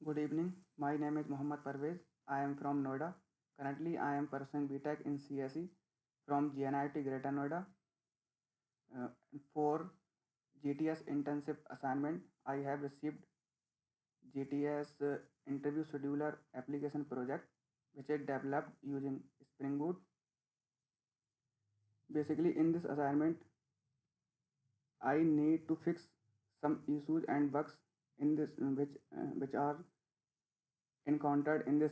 Good evening. My name is Mohammad Parvez. I am from Noida. Currently, I am pursuing BTech in CSE from GNIT Greater Noida. For GTS intensive assignment, I have received GTS interview scheduler application project, which is developed using Spring Boot. Basically, in this assignment, I need to fix some issues and bugs in this which are encountered in this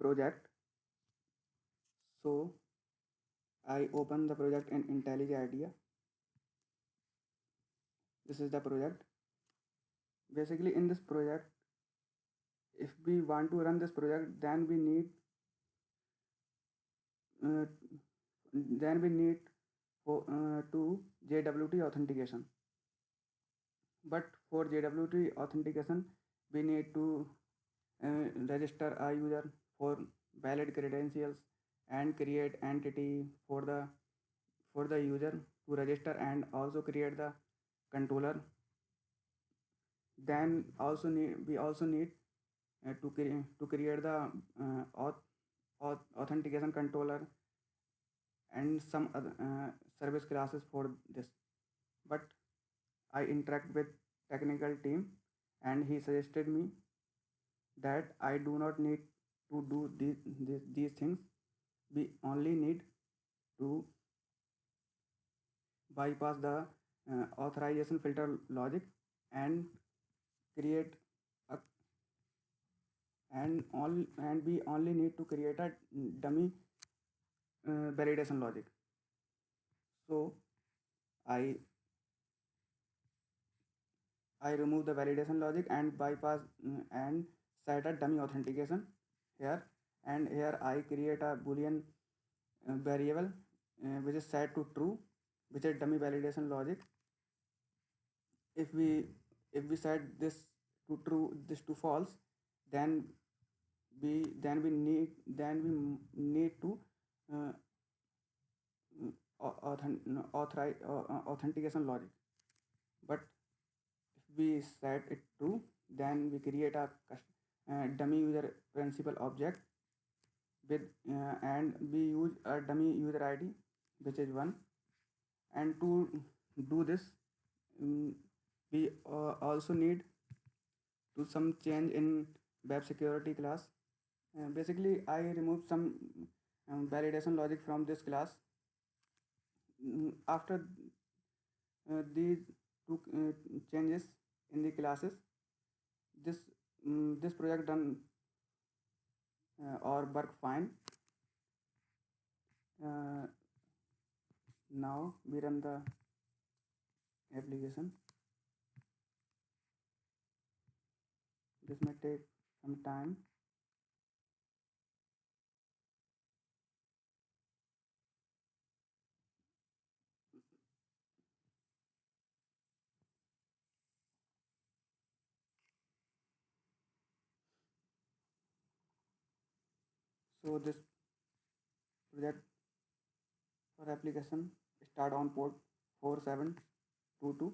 project. So I open the project in IntelliJ IDEA. This is the project. Basically, in this project, if we want to run this project, uh, then we need to JWT authentication. But for JWT authentication, we need to register a user for valid credentials and create entity for the user to register and also create the controller. Then we also need to create the authentication controller and some other service classes for this. But I interact with technical team and he suggested me that I do not need to do these things. We only need to bypass the authorization filter logic and create a and we only need to create a dummy validation logic. So I I remove the validation logic and bypass and set a dummy authentication here, and here I create a boolean variable which is set to true, which is dummy validation logic. If we set this to true, this to false, then we need to uh, authorize authentication logic. But if we set it true, then we create a dummy user principal object with and we use a dummy user ID which is 1. And to do this, we also need to some change in web security class. Basically, I removed some validation logic from this class. After these two changes in the classes, this this project done or work fine. Uh, Now we run the application. This may take some time. So this project for application start on port 4722,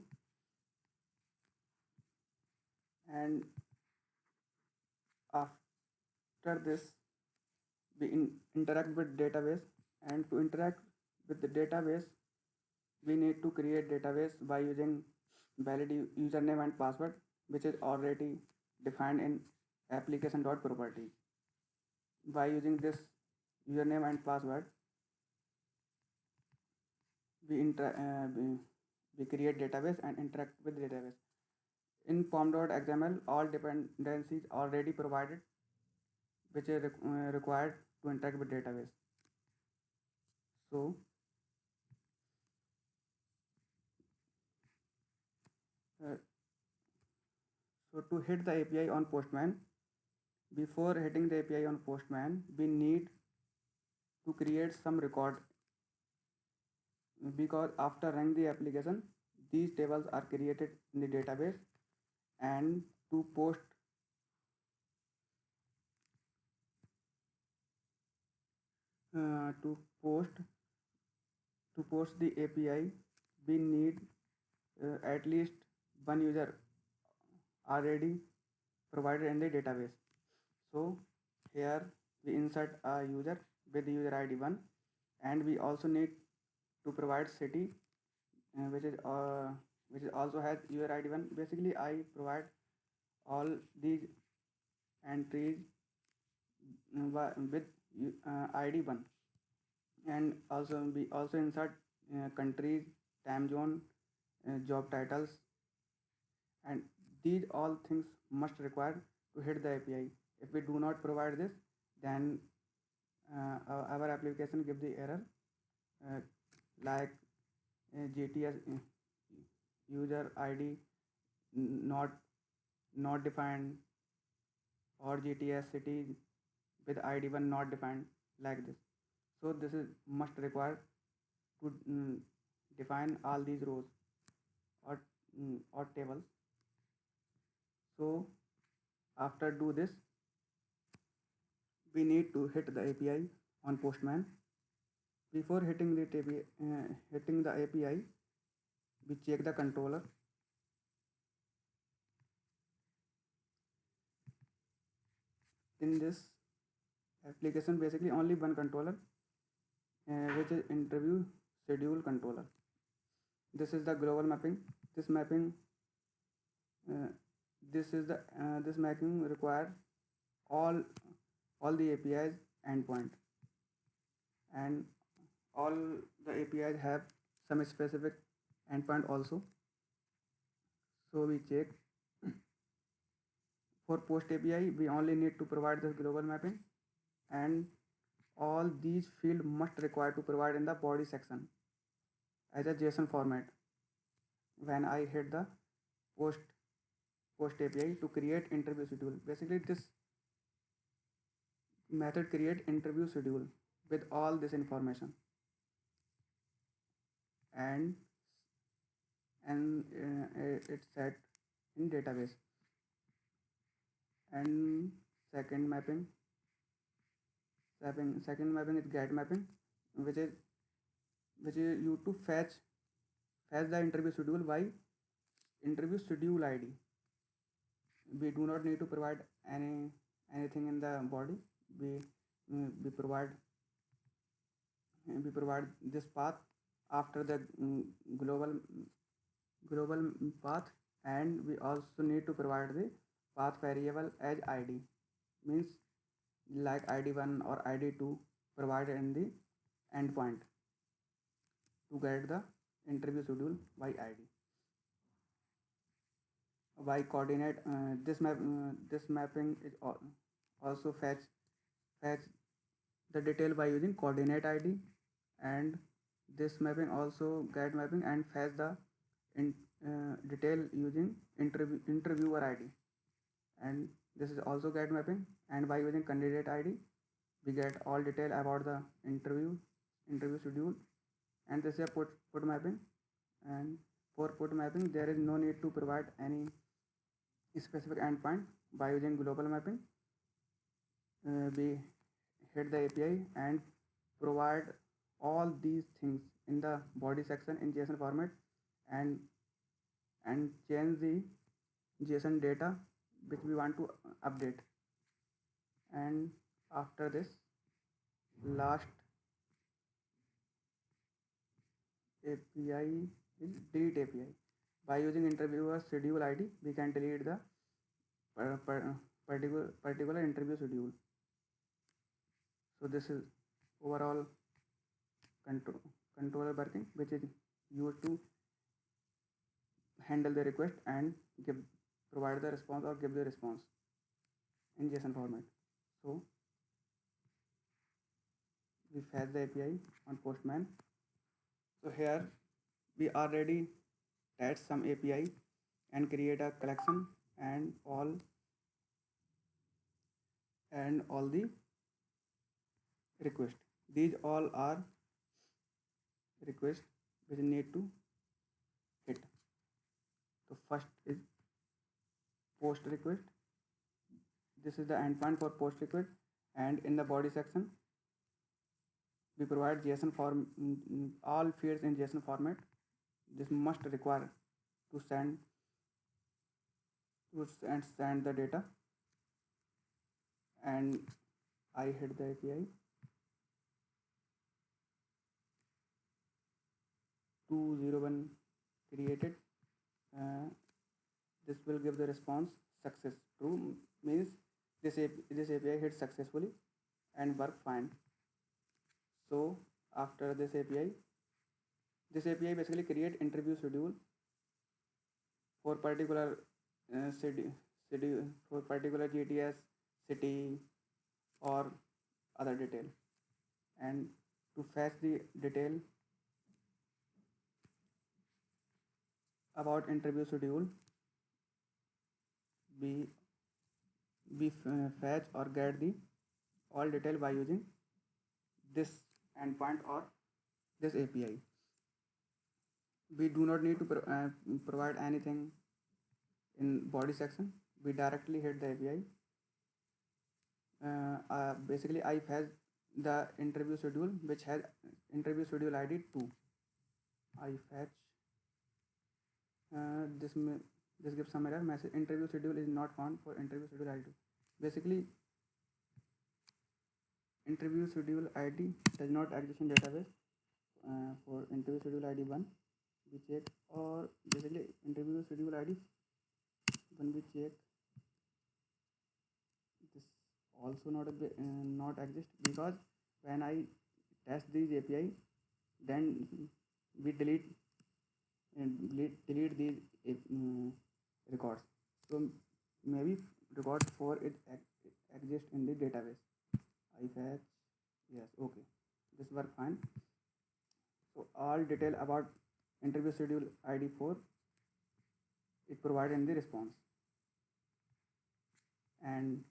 and after this we interact with database, and to interact with the database we need to create database by using valid username and password, which is already defined in application.properties. By using this username and password, we create database and interact with database. In form.xml, all dependencies already provided, which is required to interact with database. So, uh, so to hit the API on Postman, before hitting the API on Postman, we need to create some record, because after running the application, these tables are created in the database, and to post uh, to post to post the API, we need at least one user already provided in the database. So here we insert a user with user ID 1, and we also need to provide city, uh, which is uh, which is also has user ID 1. Basically, I provide all these entries with ID 1, and also we also insert countries, time zone, job titles, and these all things must require to hit the API. If we do not provide this, then our application gives the error, uh, like GTS user ID not defined, or GTS city with ID 1 not defined, like this. So this is must require to define all these rows or or tables. So after do this, we need to hit the API on Postman. Before hitting the API, we check the controller. In this application, basically only one controller, which is interview schedule controller. This is the global mapping. This mapping, uh, this mapping require all all the APIs endpoint, and all the APIs have some specific endpoint also. So we check for post API, we only need to provide this global mapping, and all these field must require to provide in the body section as a JSON format. When I hit the post post API to create interview schedule, basically this method create interview schedule with all this information, and it's set in database. And second mapping second mapping is get mapping, which is you to fetch the interview schedule by interview schedule ID. We do not need to provide anything in the body. we we provide this path after the global path, and we also need to provide the path variable as ID, means like ID 1 or ID 2 provided in the endpoint to get the interview schedule by ID. By coordinate, this mapping is also fetch the detail by using coordinate ID, and this mapping also get mapping and fetch the detail using interviewer ID, and this is also get mapping, and by using candidate ID we get all detail about the interview schedule, and this is a put mapping. And for put mapping, there is no need to provide any specific endpoint. By using global mapping, we hit the API and provide all these things in the body section in JSON format, and change the JSON data which we want to update. And after this, last API is delete API. By using interviewer schedule ID, we can delete the particular interview schedule. So this is overall controller working, which is used to handle the request and provide the response or give the response in JSON format. So we fetch the API on Postman. So here we already attach some API and create a collection and all the request. These all are requests which need to hit. So first is post request. This is the endpoint for post request, and in the body section we provide JSON form, all fields in JSON format. This must require to send the data. and I hit the API. 201 created. uh, this will give the response success. True means this API hit successfully and work fine. So after this API basically create interview schedule for particular for particular GTS city or other detail. And to fetch the detail about interview schedule, we fetch or get the all detail by using this endpoint or this API. We do not need to provide anything in body section. We directly hit the API. Basically, I fetch the interview schedule which has interview schedule ID 2. I fetch this gives some error message. Interview schedule is not found for interview schedule ID 2. Basically, interview schedule ID does not exist in database. For interview schedule ID 1, we check, or basically interview schedule ID when we check, this also not exist, because when I test these API, then we delete these records. So maybe record 4 it exists in the database. I fetch, yes, okay, this work fine. So all detail about interview schedule ID 4 is provided in the response. And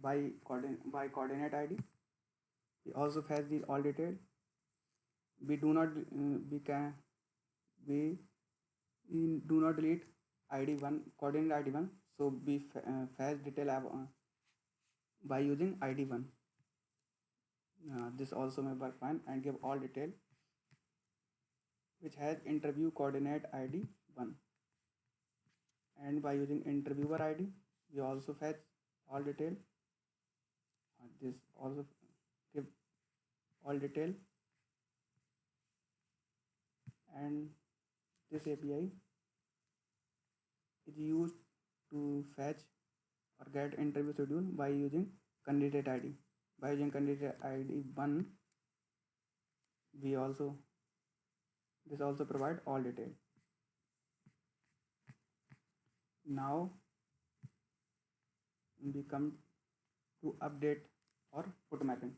by coordinate ID, we also fetch the all detail. We do not delete ID 1 coordinate ID 1. So we fetch detail by using ID 1. This also may work fine and give all detail which has interview coordinate ID 1. And by using interviewer ID, we also fetch all detail. This also give all detail, and this API is used to fetch or get interview schedule by using candidate ID. By using candidate ID 1, this also provide all detail. Now we come to update or put mapping.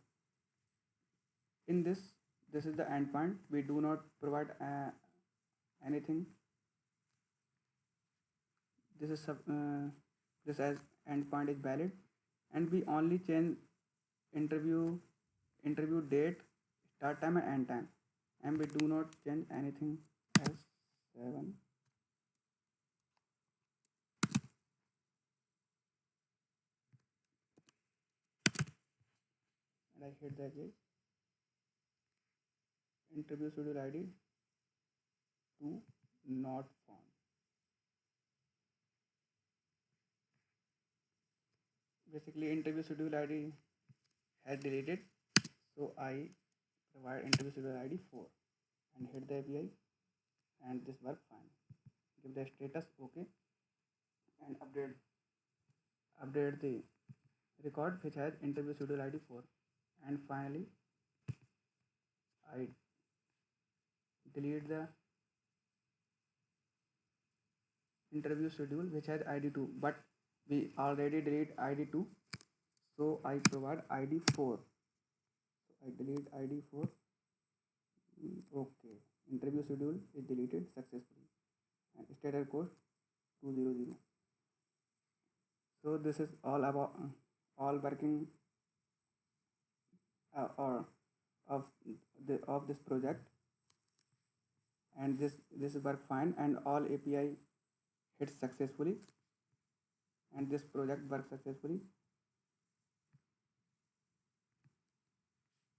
In this is the endpoint. We do not provide anything. This as endpoint is valid, and we only change interview date, start time and end time, and we do not change anything else. 7. And I hit the edge. Interview schedule ID 2 not found. Basically, interview schedule ID has deleted, so I provide interview schedule ID 4 and hit the API, and this work fine. Give the status OK and update the record which has interview schedule ID 4, and finally I delete the interview schedule which has ID 2, but we already delete ID 2, so I provide ID 4. So I delete ID 4. Okay, interview schedule is deleted successfully, and status code 200. So this is all about all working or of this project, and this work fine, and all API hits successfully, and this project works successfully.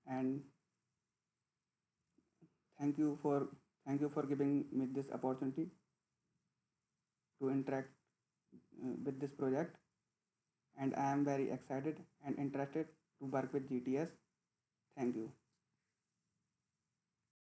And thank you for giving me this opportunity to interact with this project. and I am very excited and interested to work with GTS. Thank you.